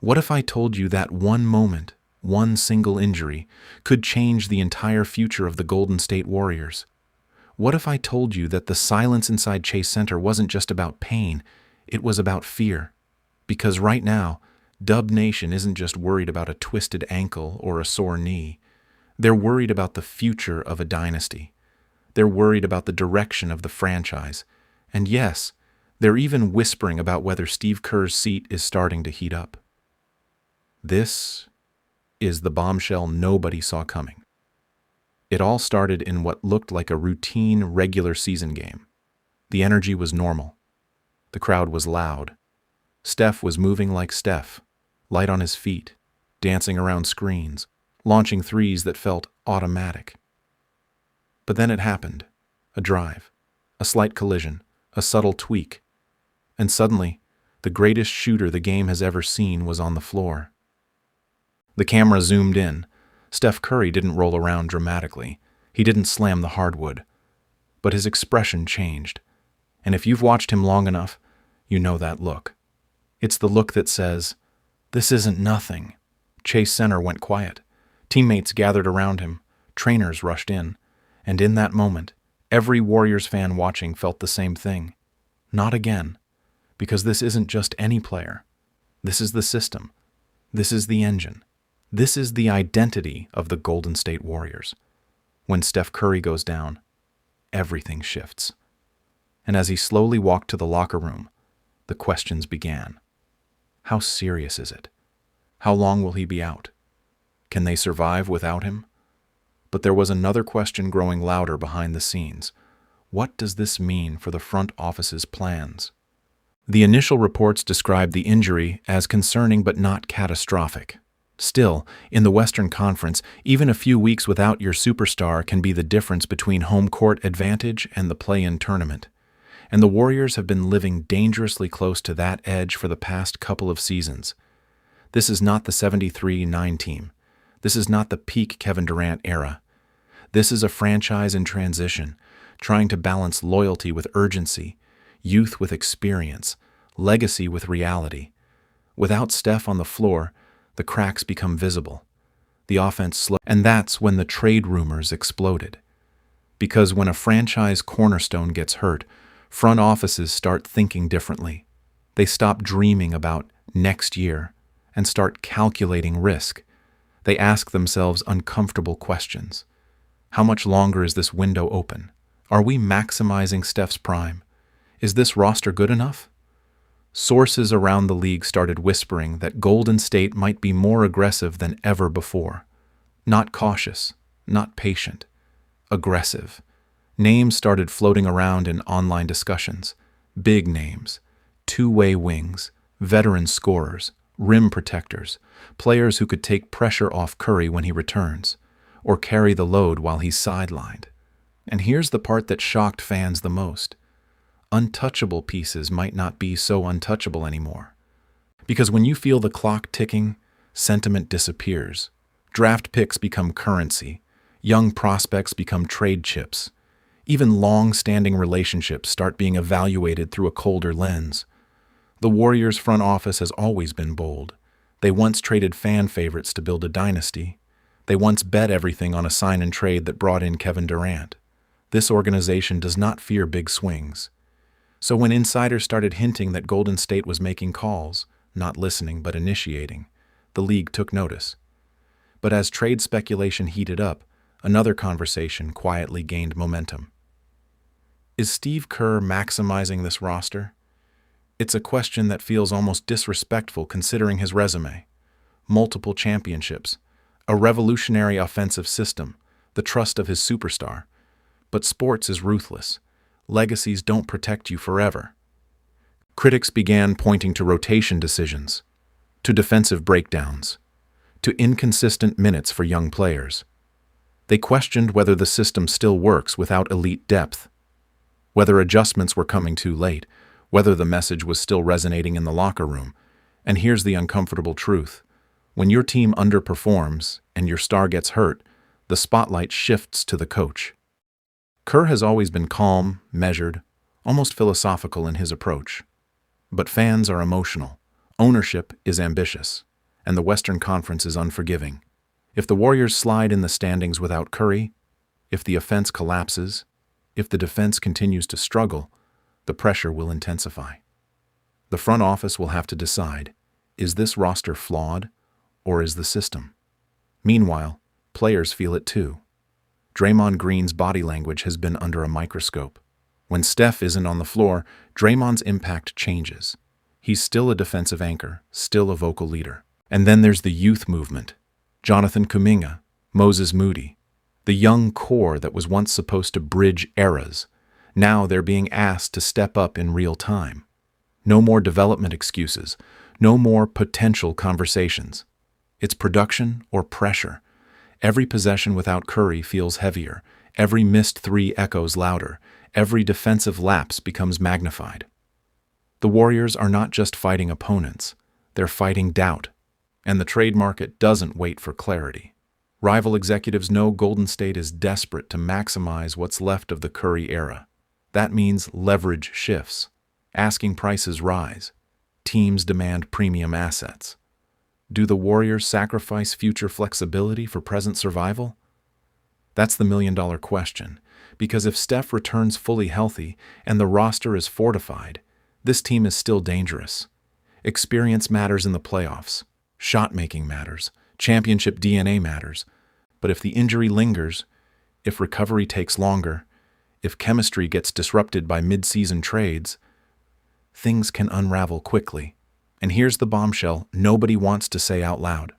What if I told you that one moment, one single injury, could change the entire future of the Golden State Warriors? What if I told you that the silence inside Chase Center wasn't just about pain, it was about fear? Because right now, Dub Nation isn't just worried about a twisted ankle or a sore knee. They're worried about the future of a dynasty. They're worried about the direction of the franchise. And yes, they're even whispering about whether Steve Kerr's seat is starting to heat up. This is the bombshell nobody saw coming. It all started in what looked like a routine regular season game. The energy was normal. The crowd was loud. Steph was moving like Steph, light on his feet, dancing around screens, launching threes that felt automatic. But then it happened. A drive, a slight collision, a subtle tweak. And suddenly, the greatest shooter the game has ever seen was on the floor. The camera zoomed in. Steph Curry didn't roll around dramatically. He didn't slam the hardwood. But his expression changed. And if you've watched him long enough, you know that look. It's the look that says, "This isn't nothing." Chase Center went quiet. Teammates gathered around him. Trainers rushed in. And in that moment, every Warriors fan watching felt the same thing. Not again. Because this isn't just any player. This is the system. This is the engine. This is the identity of the Golden State Warriors. When Steph Curry goes down, everything shifts. And as he slowly walked to the locker room, the questions began. How serious is it? How long will he be out? Can they survive without him? But there was another question growing louder behind the scenes. What does this mean for the front office's plans? The initial reports described the injury as concerning but not catastrophic. Still, in the Western Conference, even a few weeks without your superstar can be the difference between home court advantage and the play-in tournament. And the Warriors have been living dangerously close to that edge for the past couple of seasons. This is not the 73-9 team. This is not the peak Kevin Durant era. This is a franchise in transition, trying to balance loyalty with urgency, youth with experience, legacy with reality. Without Steph on the floor, the cracks become visible. The offense slows, and that's when the trade rumors exploded. Because when a franchise cornerstone gets hurt, front offices start thinking differently. They stop dreaming about next year and start calculating risk. They ask themselves uncomfortable questions. How much longer is this window open? Are we maximizing Steph's prime? Is this roster good enough? Sources around the league started whispering that Golden State might be more aggressive than ever before. Not cautious, not patient, aggressive. Names started floating around in online discussions. Big names, two-way wings, veteran scorers, rim protectors, players who could take pressure off Curry when he returns, or carry the load while he's sidelined. And here's the part that shocked fans the most. Untouchable pieces might not be so untouchable anymore. Because when you feel the clock ticking, sentiment disappears. Draft picks become currency. Young prospects become trade chips. Even long-standing relationships start being evaluated through a colder lens. The Warriors' front office has always been bold. They once traded fan favorites to build a dynasty. They once bet everything on a sign and trade that brought in Kevin Durant. This organization does not fear big swings. So when insiders started hinting that Golden State was making calls, not listening but initiating, the league took notice. But as trade speculation heated up, another conversation quietly gained momentum. Is Steve Kerr maximizing this roster? It's a question that feels almost disrespectful considering his resume. Multiple championships, a revolutionary offensive system, the trust of his superstar. But sports is ruthless. Legacies don't protect you forever. Critics began pointing to rotation decisions, to defensive breakdowns, to inconsistent minutes for young players. They questioned whether the system still works without elite depth, whether adjustments were coming too late, whether the message was still resonating in the locker room. And here's the uncomfortable truth. When your team underperforms and your star gets hurt, the spotlight shifts to the coach. Kerr has always been calm, measured, almost philosophical in his approach. But fans are emotional. Ownership is ambitious. and the Western Conference is unforgiving. If the Warriors slide in the standings without Curry, if the offense collapses, if the defense continues to struggle, the pressure will intensify. The front office will have to decide, is this roster flawed, or is the system? Meanwhile, players feel it too. Draymond Green's body language has been under a microscope. When Steph isn't on the floor, Draymond's impact changes. He's still a defensive anchor, still a vocal leader. And then there's the youth movement. Jonathan Kuminga, Moses Moody, the young core that was once supposed to bridge eras. Now they're being asked to step up in real time. No more development excuses, no more potential conversations. It's production or pressure. Every possession without Curry feels heavier. Every missed three echoes louder. Every defensive lapse becomes magnified. The Warriors are not just fighting opponents, they're fighting doubt. And the trade market doesn't wait for clarity. Rival executives know Golden State is desperate to maximize what's left of the Curry era. That means leverage shifts. Asking prices rise. Teams demand premium assets. Do the Warriors sacrifice future flexibility for present survival? That's the million-dollar question, because if Steph returns fully healthy and the roster is fortified, this team is still dangerous. Experience matters in the playoffs. Shot-making matters. Championship DNA matters. But if the injury lingers, if recovery takes longer, if chemistry gets disrupted by mid-season trades, things can unravel quickly. And here's the bombshell nobody wants to say out loud.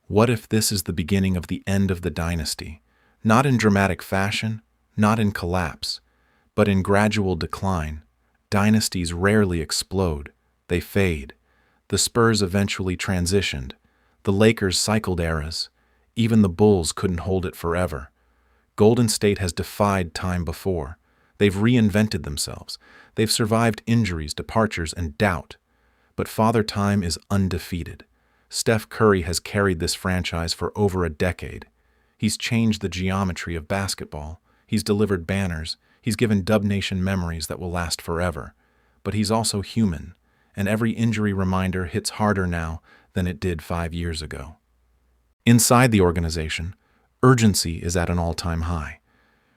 What if this is the beginning of the end of the dynasty? Not in dramatic fashion, not in collapse, but in gradual decline. Dynasties rarely explode. They fade. The Spurs eventually transitioned. The Lakers cycled eras. Even the Bulls couldn't hold it forever. Golden State has defied time before. They've reinvented themselves. They've survived injuries, departures, and doubt. But Father Time is undefeated. Steph Curry has carried this franchise for over a decade. He's changed the geometry of basketball. He's delivered banners. He's given Dub Nation memories that will last forever. But he's also human, and every injury reminder hits harder now than it did 5 years ago. Inside the organization, urgency is at an all-time high.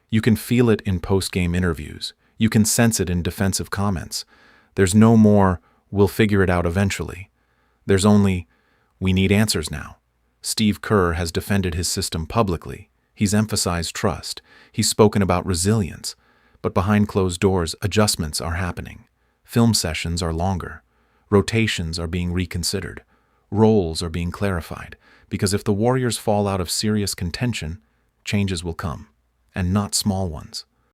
You can feel it in post-game interviews. You can sense it in defensive comments. There's no more, "we'll figure it out eventually." There's only, "we need answers now." Steve Kerr has defended his system publicly. He's emphasized trust. He's spoken about resilience. But behind closed doors, adjustments are happening. Film sessions are longer. Rotations are being reconsidered. Roles are being clarified. Because if the Warriors fall out of serious contention, changes will come, and not small ones.